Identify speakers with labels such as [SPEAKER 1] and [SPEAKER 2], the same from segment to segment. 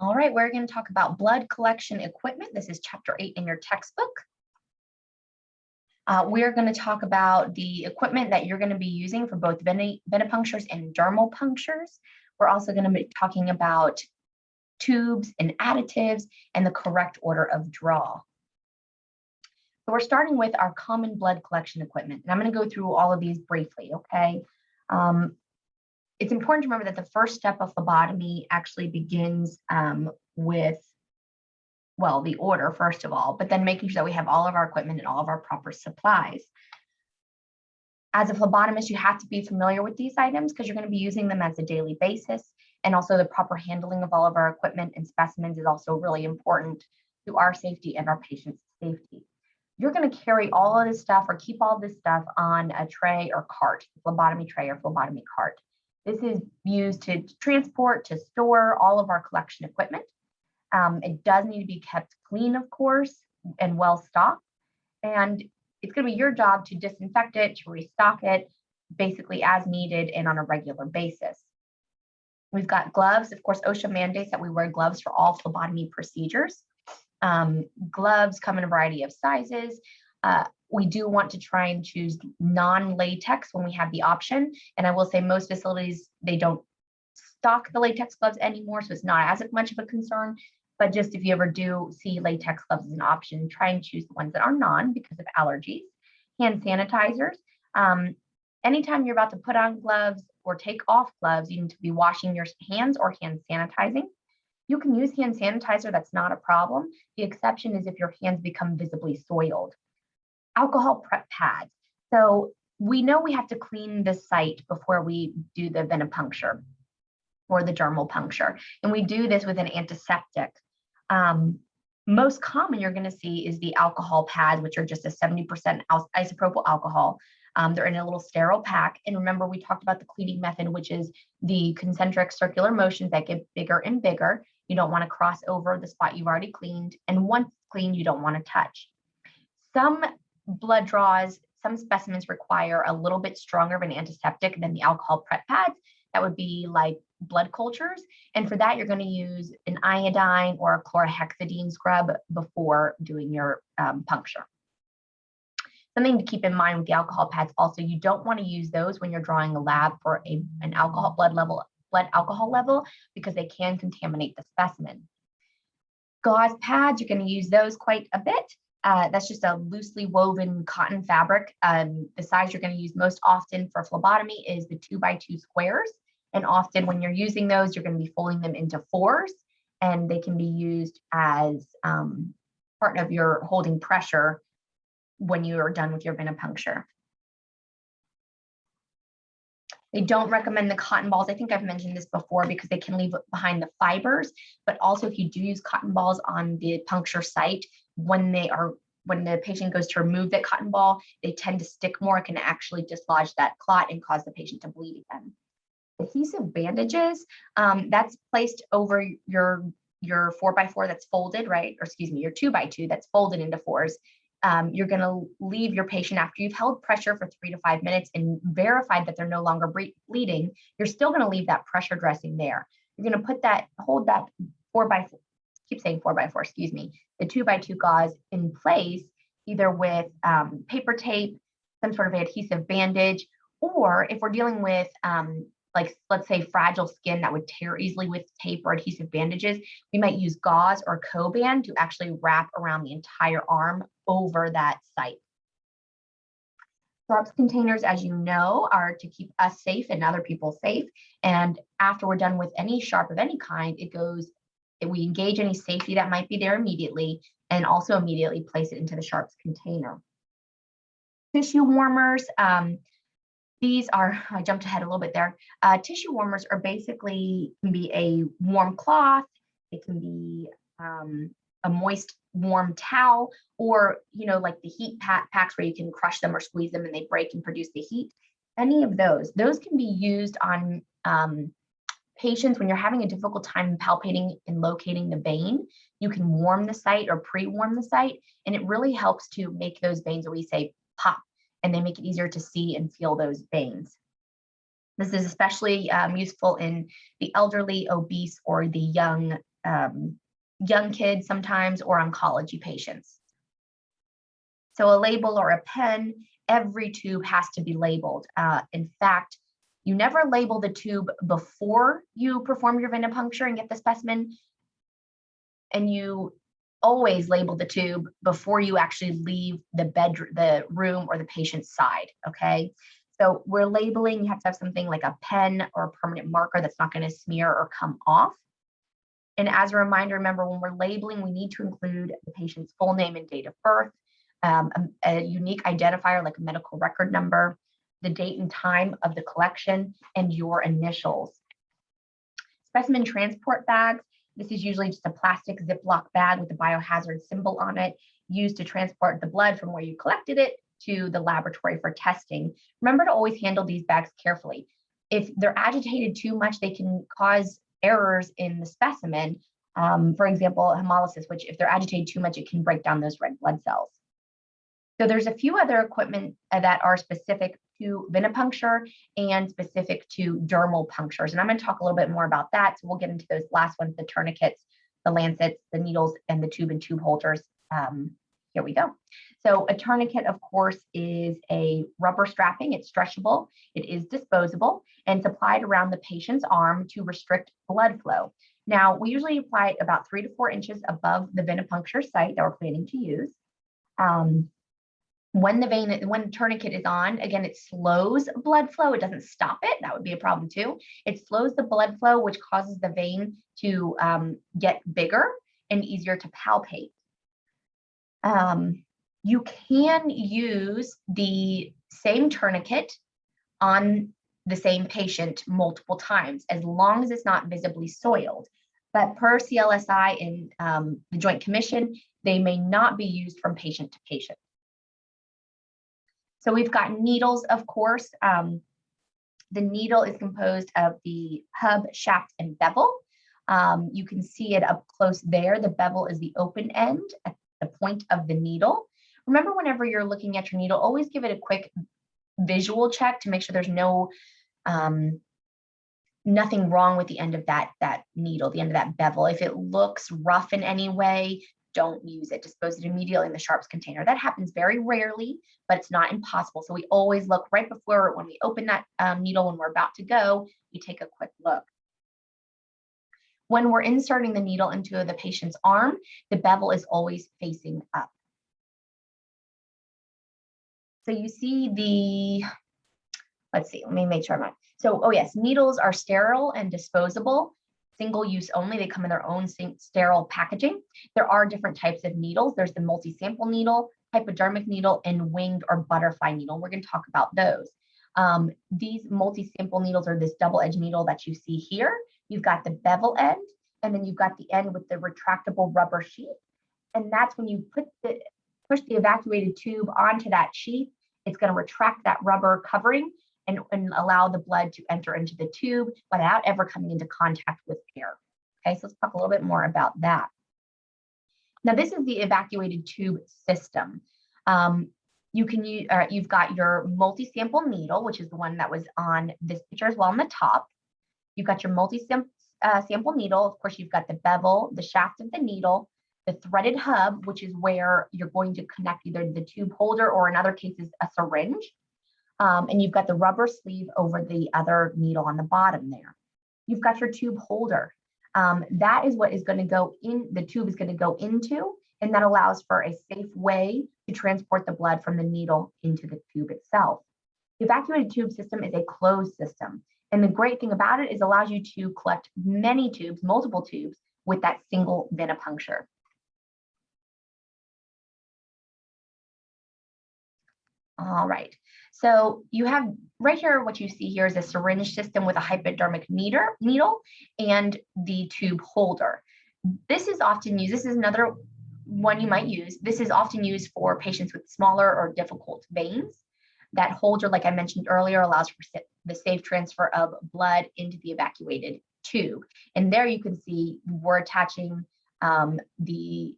[SPEAKER 1] All right, we're going to talk about blood collection equipment. This is chapter 8 in your textbook. We're going to talk about the equipment that you're going to be using for both venipunctures and dermal punctures. We're also going to be talking about tubes and additives and the correct order of draw. So we're starting with our common blood collection equipment, and I'm going to go through all of these briefly, okay? It's important to remember that the first step of phlebotomy actually begins with, well, the order, first of all, but then making sure that we have all of our equipment and all of our proper supplies. As a phlebotomist, you have to be familiar with these items because you're going to be using them as a daily basis. And also the proper handling of all of our equipment and specimens is also really important to our safety and our patient's safety. You're going to carry all of this stuff or keep all this stuff on a tray or cart, phlebotomy tray or phlebotomy cart. This is used to transport, to store all of our collection equipment. It does need to be kept clean, of course, and well stocked. And it's going to be your job to disinfect it, to restock it, basically as needed and on a regular basis. We've got gloves. Of course, OSHA mandates that we wear gloves for all phlebotomy procedures. Gloves come in a variety of sizes. We do want to try and choose non-latex when we have the option. And I will say most facilities, they don't stock the latex gloves anymore, so it's not as much of a concern. But just if you ever do see latex gloves as an option, try and choose the ones that are non because of allergies. Hand sanitizers. Anytime you're about to put on gloves or take off gloves, you need to be washing your hands or hand sanitizing. You can use hand sanitizer, that's not a problem. The exception is if your hands become visibly soiled. Alcohol prep pads. So we know we have to clean the site before we do the venipuncture or the dermal puncture. And we do this with an antiseptic. Most common you're going to see is the alcohol pads, which are just a 70% isopropyl alcohol. They're in a little sterile pack. And remember, we talked about the cleaning method, which is the concentric circular motions that get bigger and bigger. You don't want to cross over the spot you've already cleaned. And once cleaned, you don't want to touch. Some blood draws, some specimens require a little bit stronger of an antiseptic than the alcohol prep pads. That would be like blood cultures. And for that, you're going to use an iodine or a chlorhexidine scrub before doing your puncture. Something to keep in mind with the alcohol pads also, you don't want to use those when you're drawing a lab for an alcohol blood alcohol level because they can contaminate the specimen. Gauze pads, you're going to use those quite a bit. That's just a loosely woven cotton fabric. The size you're going to use most often for phlebotomy is the 2x2 squares. And often when you're using those, you're going to be folding them into 4s, and they can be used as part of your holding pressure when you are done with your venipuncture. They don't recommend the cotton balls. I think I've mentioned this before because they can leave behind the fibers, but also if you do use cotton balls on the puncture site, when the patient goes to remove that cotton ball, they tend to stick more. It can actually dislodge that clot and cause the patient to bleed again. Adhesive bandages, that's placed over your 4x4 that's folded, right? Or excuse me, your 2x2 that's folded into 4s. You're going to leave your patient after you've held pressure for 3 to 5 minutes and verified that they're no longer bleeding. You're still going to leave that pressure dressing there. You're going to hold that 4x4, keep saying 4x4, excuse me, the 2x2 gauze in place, either with paper tape, some sort of adhesive bandage, or if we're dealing with like, let's say, fragile skin that would tear easily with tape or adhesive bandages, we might use gauze or Coban to actually wrap around the entire arm over that site. Sharps containers, as you know, are to keep us safe and other people safe. And after we're done with any sharp of any kind, we engage any safety that might be there immediately and also immediately place it into the sharps container. Tissue warmers. These are, I jumped ahead a little bit there. Tissue warmers are basically, can be a warm cloth, it can be a moist, warm towel, or, like the heat packs where you can crush them or squeeze them and they break and produce the heat. Any of those can be used on patients when you're having a difficult time palpating and locating the vein. You can warm the site or pre-warm the site, and it really helps to make those veins that we say pop, and they make it easier to see and feel those veins. This is especially useful in the elderly, obese, or the young young kids sometimes, or oncology patients. So a label or a pen, every tube has to be labeled. In fact, you never label the tube before you perform your venipuncture and get the specimen, and you always label the tube before you actually leave the room or the patient's side, okay? So we're labeling, you have to have something like a pen or a permanent marker that's not going to smear or come off. And as a reminder, remember, when we're labeling, we need to include the patient's full name and date of birth, a unique identifier like a medical record number, the date and time of the collection, and your initials. Specimen transport bags. This is usually just a plastic Ziploc bag with a biohazard symbol on it, used to transport the blood from where you collected it to the laboratory for testing. Remember to always handle these bags carefully. If they're agitated too much, they can cause errors in the specimen. For example, hemolysis, which if they're agitated too much, it can break down those red blood cells. So there's a few other equipment that are specific to venipuncture and specific to dermal punctures. And I'm going to talk a little bit more about that. So we'll get into those last ones, the tourniquets, the lancets, the needles, and the tube and tube holders. Here we go. So a tourniquet, of course, is a rubber strapping. It's stretchable. It is disposable, and it's applied around the patient's arm to restrict blood flow. Now, we usually apply it about 3 to 4 inches above the venipuncture site that we're planning to use. When the tourniquet is on, again, it slows blood flow. It doesn't stop it. That would be a problem too. It slows the blood flow, which causes the vein to get bigger and easier to palpate. You can use the same tourniquet on the same patient multiple times, as long as it's not visibly soiled. But per CLSI and the Joint Commission, they may not be used from patient to patient. So we've got needles, of course. The needle is composed of the hub, shaft, and bevel. You can see it up close there. The bevel is the open end at the point of the needle. Remember, whenever you're looking at your needle, always give it a quick visual check to make sure there's nothing wrong with the end of that needle, the end of that bevel. If it looks rough in any way, don't use it. Dispose it immediately in the sharps container. That happens very rarely, but it's not impossible. So we always look right before, when we open that needle, when we're about to go, we take a quick look. When we're inserting the needle into the patient's arm, the bevel is always facing up. So you see let's see, let me make sure I'm not. So, oh yes, needles are sterile and disposable, single use only. They come in their own sterile packaging. There are different types of needles. There's the multi-sample needle, hypodermic needle, and winged or butterfly needle. We're going to talk about those. These multi-sample needles are this double-edged needle that you see here. You've got the bevel end, and then you've got the end with the retractable rubber sheath. And that's when you push the evacuated tube onto that sheath, it's going to retract that rubber covering and allow the blood to enter into the tube without ever coming into contact with air. Okay, so let's talk a little bit more about that. Now, this is the evacuated tube system. You can use, you've got your multi-sample needle, which is the one that was on this picture as well on the top. You've got your multi-sample needle. Of course, you've got the bevel, the shaft of the needle, the threaded hub, which is where you're going to connect either the tube holder or in other cases, a syringe. And you've got the rubber sleeve over the other needle on the bottom there. You've got your tube holder. That is what is going to go in, the tube is going to go into, and that allows for a safe way to transport the blood from the needle into the tube itself. The evacuated tube system is a closed system. And the great thing about it is it allows you to collect many tubes, multiple tubes, with that single venipuncture. All right, so you have right here, what you see here is a syringe system with a hypodermic needle and the tube holder. This is often used, this is another one you might use. This is often used for patients with smaller or difficult veins. That holder, like I mentioned earlier, allows for the safe transfer of blood into the evacuated tube. And there you can see we're attaching there's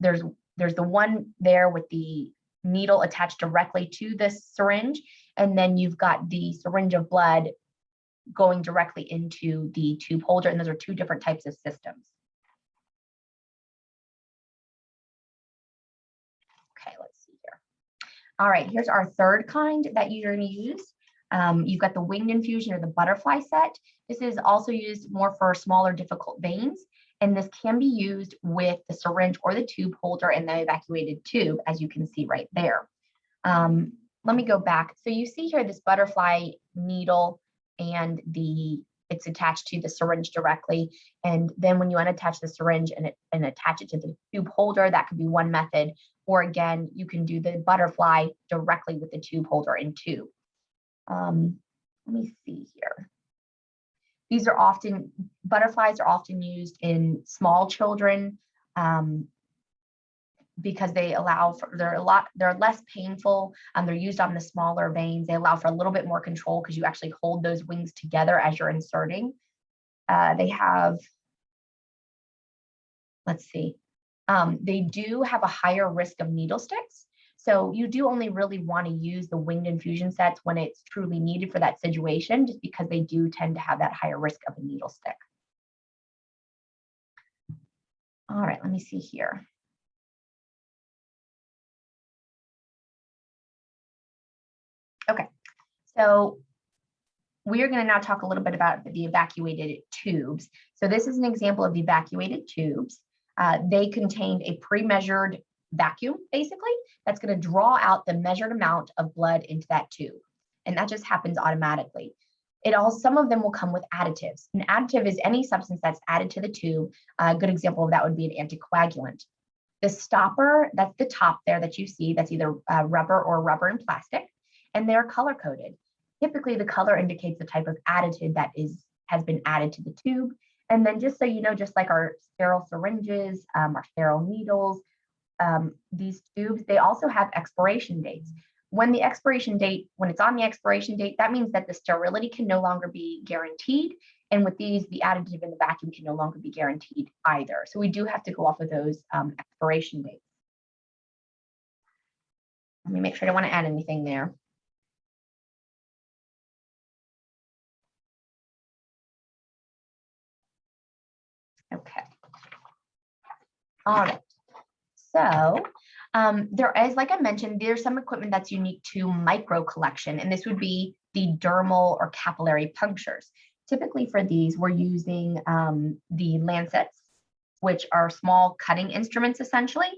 [SPEAKER 1] the one there with the needle attached directly to the syringe, and then you've got the syringe of blood going directly into the tube holder, and those are two different types of systems. All right, here's our third kind that you're going to use. You've got the winged infusion or the butterfly set. This is also used more for smaller, difficult veins. And this can be used with the syringe or the tube holder and the evacuated tube, as you can see right there. Let me go back. So you see here this butterfly needle and it's attached to the syringe directly. And then when you unattach the syringe and attach it to the tube holder, that could be one method. Or again, you can do the butterfly directly with the tube holder and tube. Let me see here. Butterflies are often used in small children because they're less painful. They're used on the smaller veins. They allow for a little bit more control because you actually hold those wings together as you're inserting. They do have a higher risk of needle sticks. So you do only really want to use the winged infusion sets when it's truly needed for that situation, just because they do tend to have that higher risk of a needle stick. All right, let me see here. Okay, so we are going to now talk a little bit about the evacuated tubes. So this is an example of the evacuated tubes. They contain a pre-measured vacuum, basically, that's going to draw out the measured amount of blood into that tube. And that just happens automatically. Some of them will come with additives. An additive is any substance that's added to the tube. A good example of that would be an anticoagulant. The stopper, that's the top there that you see, that's either rubber or rubber and plastic, and they're color-coded. Typically, the color indicates the type of additive that has been added to the tube. And then just so you know, just like our sterile syringes, our sterile needles, these tubes, they also have expiration dates. When it's on the expiration date, that means that the sterility can no longer be guaranteed. And with these, the additive in the vacuum can no longer be guaranteed either. So we do have to go off of those expiration dates. Let me make sure I don't want to add anything there. Okay. All right. So there is, like I mentioned, there's some equipment that's unique to micro collection, and this would be the dermal or capillary punctures. Typically for these, we're using the lancets, which are small cutting instruments, essentially.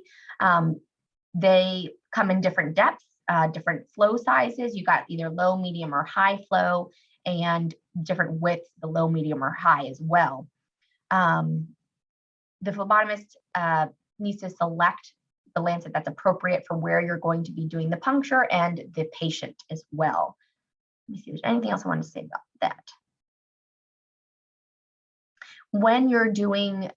[SPEAKER 1] They come in different depths, different flow sizes. You got either low, medium, or high flow, and different widths, the low, medium, or high as well. The phlebotomist needs to select the lancet that's appropriate for where you're going to be doing the puncture and the patient as well. Let me see if there's anything else I want to say about that. When you're doing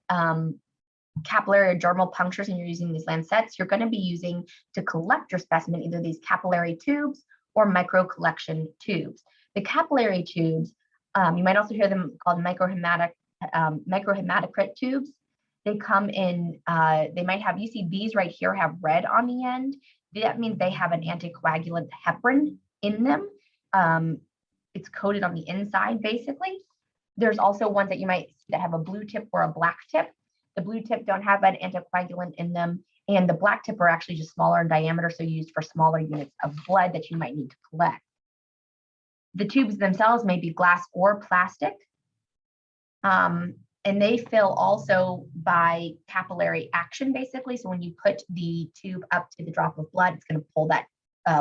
[SPEAKER 1] capillary or dermal punctures and you're using these lancets, you're going to be using to collect your specimen either these capillary tubes or micro collection tubes. The capillary tubes, you might also hear them called microhematocrit tubes. They come in, they might have, you see these right here have red on the end. That means they have an anticoagulant heparin in them. It's coated on the inside, basically. There's also ones that you might see that have a blue tip or a black tip. The blue tip don't have an anticoagulant in them, and the black tip are actually just smaller in diameter, so used for smaller units of blood that you might need to collect. The tubes themselves may be glass or plastic. And they fill also by capillary action, basically. So when you put the tube up to the drop of blood, it's going to pull that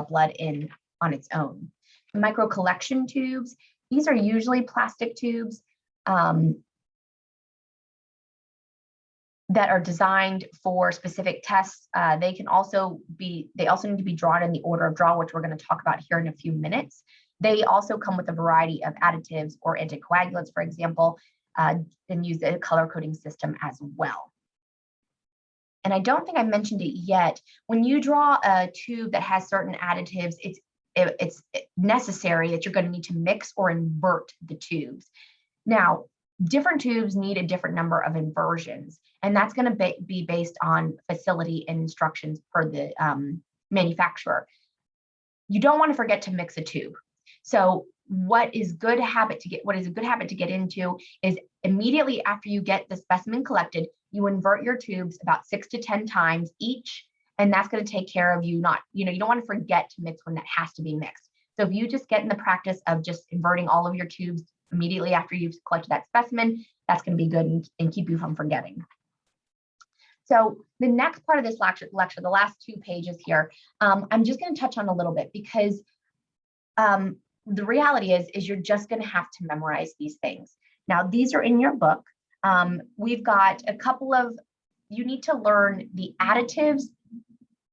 [SPEAKER 1] blood in on its own. Micro collection tubes, these are usually plastic tubes that are designed for specific tests. They also need to be drawn in the order of draw, which we're going to talk about here in a few minutes. They also come with a variety of additives or anticoagulants, for example, and use a color coding system as well. And I don't think I mentioned it yet. When you draw a tube that has certain additives, it's necessary that you're going to need to mix or invert the tubes. Now, different tubes need a different number of inversions, and that's going to be based on facility and instructions per the manufacturer. You don't want to forget to mix a tube. So what is a good habit to get into is immediately after you get the specimen collected, you invert your tubes about 6 to 10 times each, And that's going to take care of you not, you don't want to forget to mix when that has to be mixed. So if you just get in the practice of just inverting all of your tubes immediately after you've collected that specimen, that's going to be good and keep you from forgetting. So the next part of this lecture, the last 2 pages here, I'm just going to touch on a little bit because the reality is you're just going to have to memorize these things. Now, these are in your book. We've got a couple of, you need to learn the additives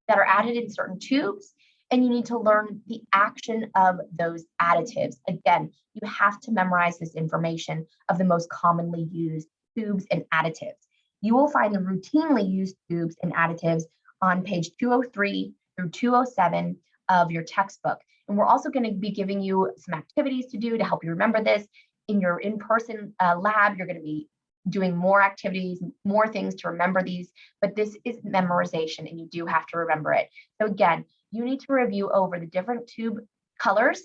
[SPEAKER 1] that are added in certain tubes, and you need to learn the action of those additives. Again, you have to memorize this information of the most commonly used tubes and additives. You will find the routinely used tubes and additives on page 203 through 207 of your textbook. And we're also going to be giving you some activities to do to help you remember this. In your in-person lab, you're going to be doing more activities, more things to remember these, but this is memorization and you do have to remember it. So again, you need to review over the different tube colors,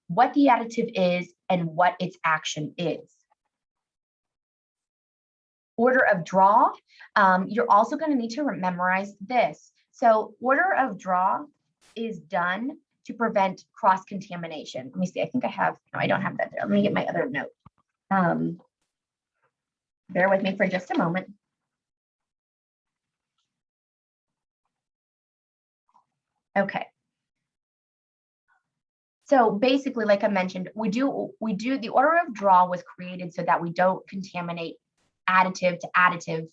[SPEAKER 1] what the additive is, and what its action is. Order of draw, you're also going to need to memorize this. So order of draw is done to prevent cross-contamination. Let me see, I think I have, no, I don't have that there. Let me get my other note. Bear with me for just a moment. Okay. So basically, like I mentioned, we do the order of draw was created so that we don't contaminate additive to additive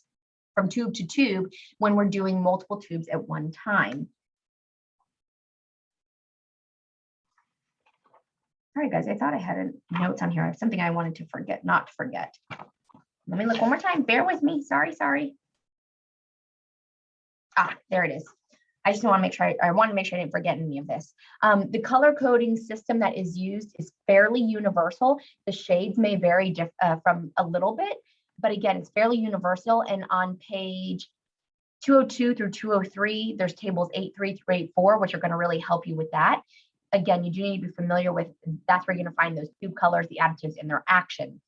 [SPEAKER 1] from tube to tube when we're doing multiple tubes at one time. Sorry, guys, I thought I had notes on here. I have something I wanted to forget, not to forget. Let me look one more time. Bear with me. Sorry. Ah, there it is. I just want to make sure I want to make sure I didn't forget any of this. The color coding system that is used is fairly universal. The shades may vary from a little bit, but again, it's fairly universal. And on page 202 through 203, there's tables 83 through 84, which are going to really help you with that. Again, you do need to be familiar with, that's where you're going to find those tube colors, the additives, and their action.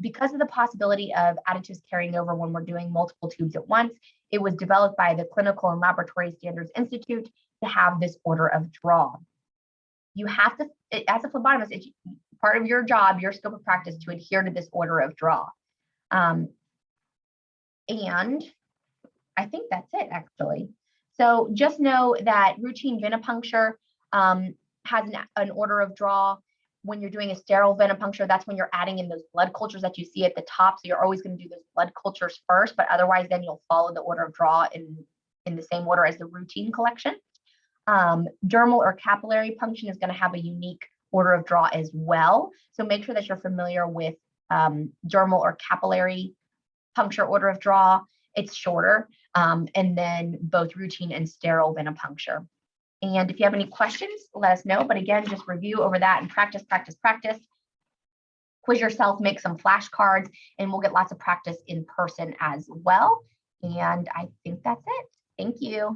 [SPEAKER 1] Because of the possibility of additives carrying over when we're doing multiple tubes at once, it was developed by the Clinical and Laboratory Standards Institute to have this order of draw. You have to, as a phlebotomist, it's part of your job, your scope of practice to adhere to this order of draw. And I think that's it, actually. So just know that routine venipuncture has an order of draw. When you're doing a sterile venipuncture, that's when you're adding in those blood cultures that you see at the top. So you're always going to do those blood cultures first, but otherwise then you'll follow the order of draw in the same order as the routine collection. Dermal or capillary punction is going to have a unique order of draw as well. So make sure that you're familiar with dermal or capillary puncture order of draw. It's shorter, and then both routine and sterile venipuncture. And if you have any questions, let us know. But again, just review over that and practice. Quiz yourself, make some flashcards, and we'll get lots of practice in person as well. And I think that's it. Thank you.